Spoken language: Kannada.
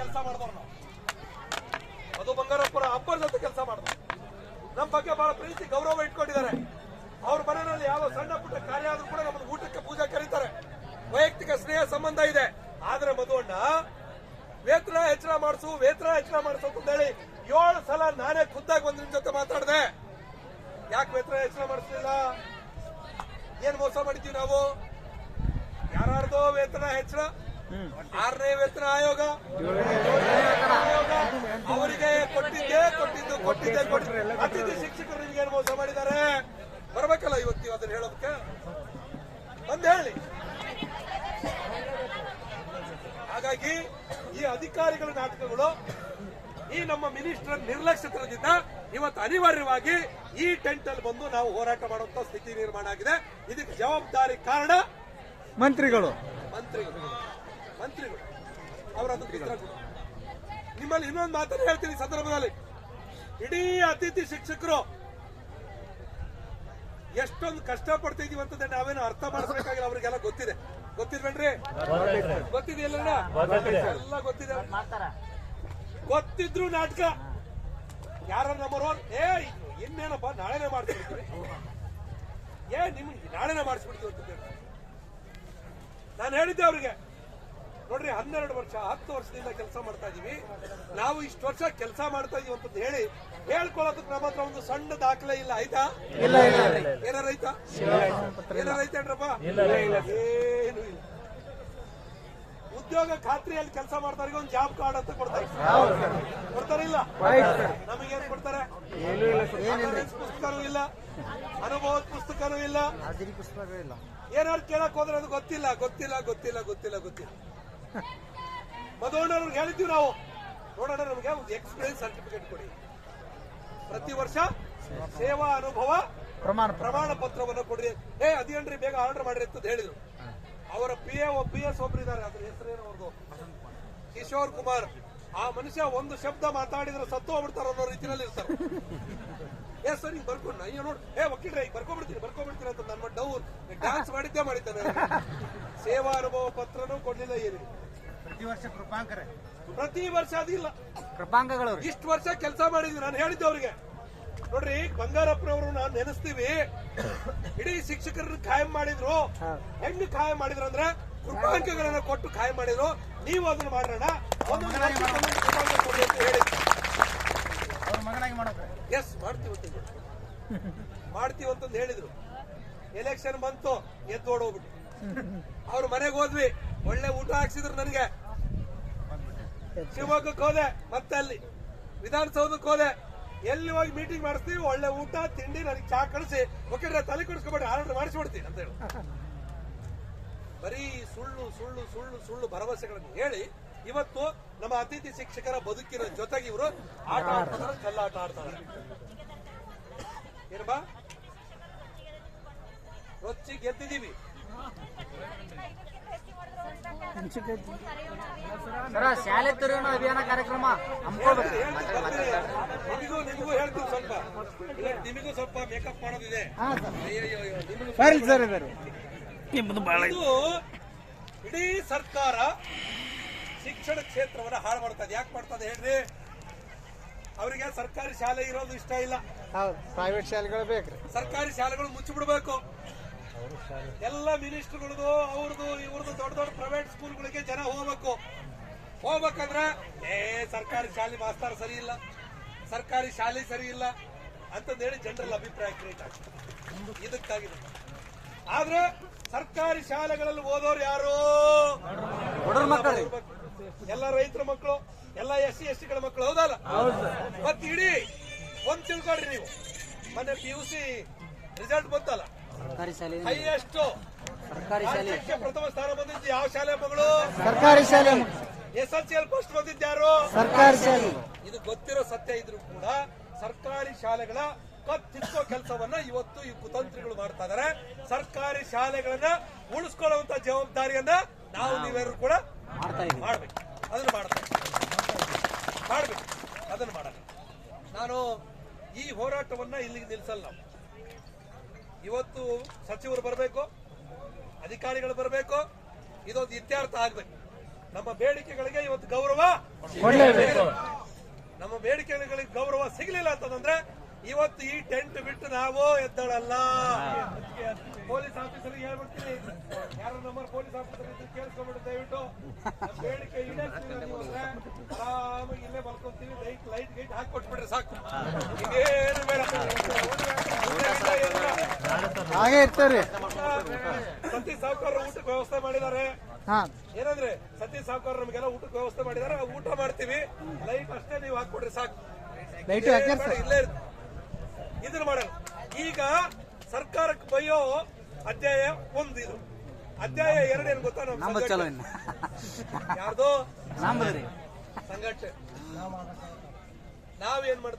ಕೆಲಸ ಮಾಡಿದವ್ರು ನಾವು. ಮಧು ಬಂಗಾರಪ್ಪರ ಅಪ್ಪರ ಜೊತೆ ಕೆಲಸ ಮಾಡಿದ್ರು. ನಮ್ಮ ಬಗ್ಗೆ ಬಹಳ ಪ್ರೀತಿ ಗೌರವ ಇಟ್ಕೊಂಡಿದ್ದಾರೆ. ಅವ್ರ ಮನೆಯಲ್ಲಿ ಯಾವ ಸಣ್ಣ ಪುಟ್ಟ ಕಾರ್ಯ ಆದ್ರೂ ಕೂಡ ನಮ್ಮನ್ನು ಊಟಕ್ಕೆ ಪೂಜೆ ಕರೀತಾರೆ. ವೈಯಕ್ತಿಕ ಸ್ನೇಹ ಸಂಬಂಧ ಇದೆ. ಆದ್ರೆ ಮಧುವಣ್ಣ ವೇತನ ಹೆಚ್ಚಳ ಮಾಡಿಸು ಅಂತ ಹೇಳಿ 7 ಸಲ ನಾನೇ ಖುದ್ದಾಗಿ ಒಂದ್ ನಿಮ್ ಜೊತೆ ಮಾತಾಡಿದೆ. ಯಾಕೆ ವೇತನ ಹೆಚ್ಚಳ ಮಾಡಿಸ್ಲಿಲ್ಲ? ಏನ್ ಮೋಸ ಮಾಡಿದ್ದೀವಿ ನಾವು? ಯಾರ್ದೋ ವೇತನ ಹೆಚ್ಚಳ, 6ನೇ ವೇತನ ಆಯೋಗ ಅವರಿಗೆ ಕೊಟ್ಟಿದ್ದೆ ಅತಿಥಿ ಶಿಕ್ಷಕರು ನಿಮ್ಗೇನು ಮೋಸ ಮಾಡಿದ್ದಾರೆ? ಬರ್ಬೇಕಲ್ಲ ಇವತ್ತು ಅದನ್ನ ಹೇಳೋದಕ್ಕೆ ಬಂದ್ ಹೇಳಿ. ಹಾಗಾಗಿ ಈ ಅಧಿಕಾರಿಗಳ ನಾಟಕಗಳು, ಈ ನಮ್ಮ ಮಿನಿಸ್ಟರ್ ನಿರ್ಲಕ್ಷ್ಯತನದಿಂದ ಇವತ್ತು ಅನಿವಾರ್ಯವಾಗಿ ಈ ಟೆಂಟ್ ಅಲ್ಲಿ ಬಂದು ನಾವು ಹೋರಾಟ ಮಾಡುವಂತ ಸ್ಥಿತಿ ನಿರ್ಮಾಣ ಆಗಿದೆ. ಇದಕ್ಕೆ ಜವಾಬ್ದಾರಿ ಕಾರಣ ಮಂತ್ರಿಗಳು. ಅವರದ್ದು ನಿಮ್ಮಲ್ಲಿ ಇನ್ನೊಂದು ಮಾತನ್ನು ಹೇಳ್ತೀನಿ ಸಂದರ್ಭದಲ್ಲಿ. ಇಡೀ ಅತಿಥಿ ಶಿಕ್ಷಕರು ಎಷ್ಟೊಂದು ಕಷ್ಟ ಪಡ್ತಾ ಇದೀವಿ ಅಂತಂದ್ರೆ ನಾವೇನು ಅರ್ಥ ಮಾಡಿಸ್ಬೇಕಾಗಿಲ್ಲ. ಅವ್ರಿಗೆಲ್ಲ ಗೊತ್ತಿದ್ವೇನ್ರಿ? ಗೊತ್ತಿದೆಯಲ್ಲ? ಎಲ್ಲ ಗೊತ್ತಿದೆ. ಗೊತ್ತಿದ್ರು ನಾಟಕ ಯಾರ ನಮ್ಮವ್ರು ಇನ್ನೇನಪ್ಪ ನಾಳೆನೇ ಮಾಡಿಸ್ಬಿಡ್ತೀವಿ, ನಿಮ್ಗೆ ನಾಳೆನೇ ಮಾಡಿಸ್ಬಿಡ್ತೀವಿ ಅಂತ ನಾನು ಹೇಳಿದ್ದೆ ಅವ್ರಿಗೆ. ನೋಡ್ರಿ 12 ವರ್ಷ 10 ವರ್ಷದಿಂದ ಕೆಲಸ ಮಾಡ್ತಾ ಇದೀವಿ, ನಾವು ಇಷ್ಟು ವರ್ಷ ಕೆಲಸ ಮಾಡ್ತಾ ಇದೀವಿ ಅಂತ ಹೇಳಿ ಹೇಳ್ಕೊಳ್ಳೋದಕ್ಕೆ ನಮ್ಮ ಹತ್ರ ಒಂದು ಸಣ್ಣ ದಾಖಲೆ ಇಲ್ಲ. ಆಯ್ತಾ? ಏನಾರೈತಾ ಏನ್ರಪ್ಪ? ಏನು ಇಲ್ಲ. ಉದ್ಯೋಗ ಖಾತ್ರಿಯಲ್ಲಿ ಕೆಲಸ ಮಾಡ್ತಾರಿಗೆ ಒಂದು ಜಾಬ್ ಕಾರ್ಡ್ ಅಂತ ಕೊಡ್ತಾರಿಲ್ಲ? ನಮಗೇನ್ ಕೊಡ್ತಾರೆ? ಪುಸ್ತಕನೂ ಇಲ್ಲ, ಅನುಭವದ ಪುಸ್ತಕನೂ ಇಲ್ಲ. ಏನಾದ್ರು ಕೇಳಕ್ ಹೋದ್ರೆ ಅದು ಗೊತ್ತಿಲ್ಲ. ಮಧುವಣ್ಣವ್ರಿಗೆ ಹೇಳಿದ್ವಿ ನಾವು, ನೋಡೋಣ ನಮಗೆ ಒಂದು ಎಕ್ಸ್ಪೀರಿಯನ್ಸ್ ಸರ್ಟಿಫಿಕೇಟ್ ಕೊಡಿ, ಪ್ರತಿ ವರ್ಷ ಸೇವಾ ಅನುಭವ ಪ್ರಮಾಣ ಪತ್ರವನ್ನು ಕೊಡ್ರಿ. ಅದೇನ್ರಿ ಬೇಗ ಆರ್ಡರ್ ಮಾಡ್ರಿ ಅಂತ ಹೇಳಿದ್ರು. ಅವರ PS ಒಬ್ರು ಇದ್ದಾರೆ, ಅದ್ರ ಹೆಸರೇನು ಅವ್ರದ್ದು, ಕಿಶೋರ್ ಕುಮಾರ್. ಆ ಮನುಷ್ಯ ಒಂದು ಶಬ್ದ ಮಾತಾಡಿದ್ರೆ ಸತ್ತು ಹೋಗ್ಬಿಡ್ತಾರ ಅನ್ನೋ ರೀತಿಯಲ್ಲಿ ಇರ್ತಾರೆ. ಸರ್ ಹಿಂಗ್ ಬರ್ಕೊಂಡು ಅಯ್ಯೋ ನೋಡಿ ವಕೀಲ್ರೆ ಈಗ ಬರ್ಕೊಬಿಡ್ತೀನಿ ಅಂತ ನನ್ನ ಡೌರ್ ಡ್ಯಾನ್ಸ್ ಮಾಡಿದ್ದಾನೆ. ಸೇವಾ ಅನುಭವ ಪತ್ರನೂ ಕೊಡ್ಲಿಲ್ಲ, ಏನಿಲ್ಲ. ಪ್ರತಿ ವರ್ಷ ಅದಿಲ್ಲ, ಕೃಪಾಂಕಗಳು. ಇಷ್ಟು ವರ್ಷ ಕೆಲಸ ಮಾಡಿದ್ವಿ. ನಾನು ಹೇಳಿದ್ದೆ ಅವ್ರಿಗೆ, ನೋಡ್ರಿ ಬಂಗಾರಪ್ಪನವರು ನಾವು ನೆನೆಸ್ತೀವಿ, ಇಡೀ ಶಿಕ್ಷಕರನ್ನ ಕಾಯಂ ಮಾಡಿದ್ರು. ಹೆಂಗ್ ಕಾಯಂ ಮಾಡಿದ್ರು ಅಂದ್ರೆ ಕೃಪಾಂಕಗಳನ್ನ ಕೊಟ್ಟು ಕಾಯಂ ಮಾಡಿದ್ರು. ನೀವು ಅದನ್ನ ಮಾಡೋಣ, ಒಂದೊಂದು ಕೃಪಾಂಕ ಕೊಡಿ ಅಂತ ಹೇಳಿದ್ರು. ಎಸ್ ಮಾಡ್ತೀವಿ ಅಂತಂದು ಹೇಳಿದ್ರು. ಎಲೆಕ್ಷನ್ ಬಂತು, ಎದ್ದೋಡೋಗ್ಬಿಟ್ಟು ಅವ್ರ ಮನೆಗೆ ಹೋದ್ವಿ. ಒಳ್ಳೆ ಊಟ ಹಾಕ್ಸಿದ್ರು ನನಗೆ. ಶಿವಮೊಗ್ಗಕ್ಕೆ ಹೋದೆ, ಮತ್ತೆ ಅಲ್ಲಿ ವಿಧಾನಸೌಧಕ್ಕೆ ಹೋದೆ. ಎಲ್ಲಿ ಹೋಗಿ ಮೀಟಿಂಗ್ ಮಾಡಿಸ್ತೀವಿ, ಒಳ್ಳೆ ಊಟ ತಿಂಡಿ, ನನಗೆ ಚಾ ಕಳಿಸಿ, ಓಕೆ ತಲೆ ಕೊಡಿಸ್ಕೊಬೇಡಿ, ಆರ್ಡರ್ ಮಾಡಿಸ್ಬಿಡ್ತೀನಿ ಅಂತ ಹೇಳಿ ಬರೀ ಸುಳ್ಳು ಭರವಸೆಗಳನ್ನು ಹೇಳಿ ಇವತ್ತು ನಮ್ಮ ಅತಿಥಿ ಶಿಕ್ಷಕರ ಬದುಕಿನ ಜೊತೆಗೆ ಇವರು ಆಟ ಆಡ್ತಾರೆ, ಚೆಲ್ಲಾಟ ಆಡ್ತಾರೆ. ಏನಪ್ಪಾ ರೊಚ್ಚಿ ಗೆದ್ದಿದ್ದೀವಿ. ಶಾಲೆ ತೆರೆಯೋಣ ಅಭಿಯಾನ ಕಾರ್ಯಕ್ರಮ ನಿಮಗೂ ಹೇಳ್ತೀವಿ, ನಿಮಗೂ ಸ್ವಲ್ಪ ಮೇಕಪ್ ಮಾಡೋದಿದೆ. ಇಡೀ ಸರ್ಕಾರ ಶಿಕ್ಷಣ ಕ್ಷೇತ್ರವನ್ನ ಹಾಳು ಮಾಡ್ತದೆ. ಯಾಕೆ ಮಾಡ್ತದೆ ಹೇಳ್ರಿ? ಅವರಿಗೆ ಸರ್ಕಾರಿ ಶಾಲೆ ಇರೋದು ಇಷ್ಟ ಇಲ್ಲ, ಪ್ರೈವೇಟ್ ಶಾಲೆಗಳು ಬೇಕ್ರಿ. ಸರ್ಕಾರಿ ಶಾಲೆಗಳು ಮುಚ್ಚಿಬಿಡ್ಬೇಕು. ಎಲ್ಲ ಮಿನಿಸ್ಟರ್ಗಳದು ಅವ್ರದ್ದು ಇವ್ರದ್ದು ದೊಡ್ಡ ಪ್ರೈವೇಟ್ ಸ್ಕೂಲ್ಗಳಿಗೆ ಜನ ಹೋಗ್ಬೇಕಂದ್ರೆ ಸರ್ಕಾರಿ ಶಾಲೆ ಮಾಸ್ತರ ಸರಿ ಇಲ್ಲ, ಸರ್ಕಾರಿ ಶಾಲೆ ಸರಿ ಇಲ್ಲ ಅಂತಂದೇಳಿ ಜನರಲ್ ಅಭಿಪ್ರಾಯ ಕ್ರಿಯೇಟ್ ಆಗ್ತದೆ. ಇದಕ್ಕಾಗಿದೆ. ಆದ್ರೆ ಸರ್ಕಾರಿ ಶಾಲೆಗಳಲ್ಲಿ ಓದೋರು ಯಾರು? ಎಲ್ಲ ರೈತರ ಮಕ್ಕಳು, ಎಲ್ಲ SC/ST ಮಕ್ಕಳು, ಹೌದಲ್ಲ? ಮತ್ತೆ ಇಡೀ ಒಂದ್ ತಿಳ್ಕೊಳ್ರಿ ನೀವು, ಮೊನ್ನೆ PUC ರಿಸಲ್ಟ್ ಬಂತಲ್ಲ, ಹೈಯೆಸ್ಟ್ ಪ್ರಥಮ ಸ್ಥಾನ ಬಂದಿದ್ದು ಯಾವ ಶಾಲೆ ಮಗಳು? ಸರ್ಕಾರಿ ಶಾಲೆ. SSLC ಫಸ್ಟ್ ಬಂದಿದ್ದು ಯಾರು? ಸರ್ಕಾರಿ ಶಾಲೆ. ಇದು ಗೊತ್ತಿರೋ ಸತ್ಯ ಇದ್ರು ಕೂಡ ಸರ್ಕಾರಿ ಶಾಲೆಗಳ ಕತ್ತಿಕ್ಕೋ ಕೆಲಸವನ್ನ ಇವತ್ತು ಈ ಕುತಂತ್ರಿಗಳು ಮಾಡ್ತಾ ಇದಾರೆ. ಸರ್ಕಾರಿ ಶಾಲೆಗಳನ್ನ ಉಳಿಸ್ಕೊಳ್ಳುವಂತ ಜವಾಬ್ದಾರಿಯನ್ನ ನಾವು ನೀವೆಲ್ಲರೂ ಕೂಡ ಮಾಡ್ಬೇಕು. ಅದನ್ನ ಮಾಡೋಣ. ನಾನು ಈ ಹೋರಾಟವನ್ನ ಇಲ್ಲಿಗೆ ನಿಲ್ಲಿಸಲ್ಲ. ನಾವು ಇವತ್ತು ಸಚಿವರು ಬರಬೇಕು, ಅಧಿಕಾರಿಗಳು ಬರಬೇಕು, ಇದೊಂದು ಇತ್ಯರ್ಥ ಆಗ್ಬೇಕು. ನಮ್ಮ ಬೇಡಿಕೆಗಳಿಗೆ ಇವತ್ತು ಗೌರವ ಕೊಡ್ಲೇಬೇಕು. ನಮ್ಮ ಬೇಡಿಕೆಗಳಿಗೆ ಗೌರವ ಸಿಗಲಿಲ್ಲ ಅಂತಂದ್ರೆ ಇವತ್ತು ಈ ಟೆಂಟ್ ಬಿಟ್ಟು ನಾವು ಎದ್ದಳಲ್ಲ. ಪೊಲೀಸ್ ಆಫೀಸರ್ಗೆ ಹೇಳ್ಬಿಡ್ತೀನಿ, ಯಾರು ನಮ್ಮ ಪೊಲೀಸ್ ಆಫೀಸರ್ ಇದ್ರೆ ಕೇಳಿಸ್ಕೊಂಡ್ಬಿಟ್ಟು ದಯವಿಟ್ಟು ನಮ್ಮ ಬೇಡಿಕೆ ಈಡೇರಿಸ್ತೀವಿ ಅಂದ್ರೆ ಆರಾಮಾಗಿ ಇಲ್ಲೇ ಮಲ್ಕೊಂತೀವಿ. ಲೈಟ್ ಗೈಟ್ ಹಾಕಿ ಕೊಟ್ಬಿಟ್ರೆ ಸಾಕು, ಇನ್ನೇನು ಬೇಡ. ಹಾಗೆ ಇರ್ತೇವ್ರಿ. ಸತೀಶ್ ಸಾವ್ಕಾರ ಊಟಕ್ಕೆ ವ್ಯವಸ್ಥೆ ಮಾಡಿದ್ದಾರೆ. ಹಾ ಏನಂದ್ರೆ ಸತೀಶ್ ಸಾವ್ಕಾರ ನಮಗೆಲ್ಲ ಊಟಕ್ಕೆ ವ್ಯವಸ್ಥೆ ಮಾಡಿದ್ದಾರೆ, ಊಟ ಮಾಡ್ತೀವಿ. ಲೈಟ್ ಅಷ್ಟೇ ನೀವು ಹಾಕೊಡ್ರಿ ಸಾಕು, ಲೈಟ್ ಹಾಕ್ಯಾರ ಸರ್. ಇಲ್ಲೇ ಇದನ್ನ ಮಾಡೋಣ. ಈಗ ಸರ್ಕಾರಕ್ಕೆ ಬಯ್ಯೋ ಅಧ್ಯಾಯ ಒಂದು, ಇದು ಅಧ್ಯಾಯ 2 ಏನ್ ಗೊತ್ತಾ? ನಮ್ದು ಚಲೋ ಇನ್ನು ಯಾರ್ದೋ ನಮ್ದ್ರಿ ಸಂಘಟನೆ. ನಾವೇನ್ ಮಾಡ್ತೀವಿ?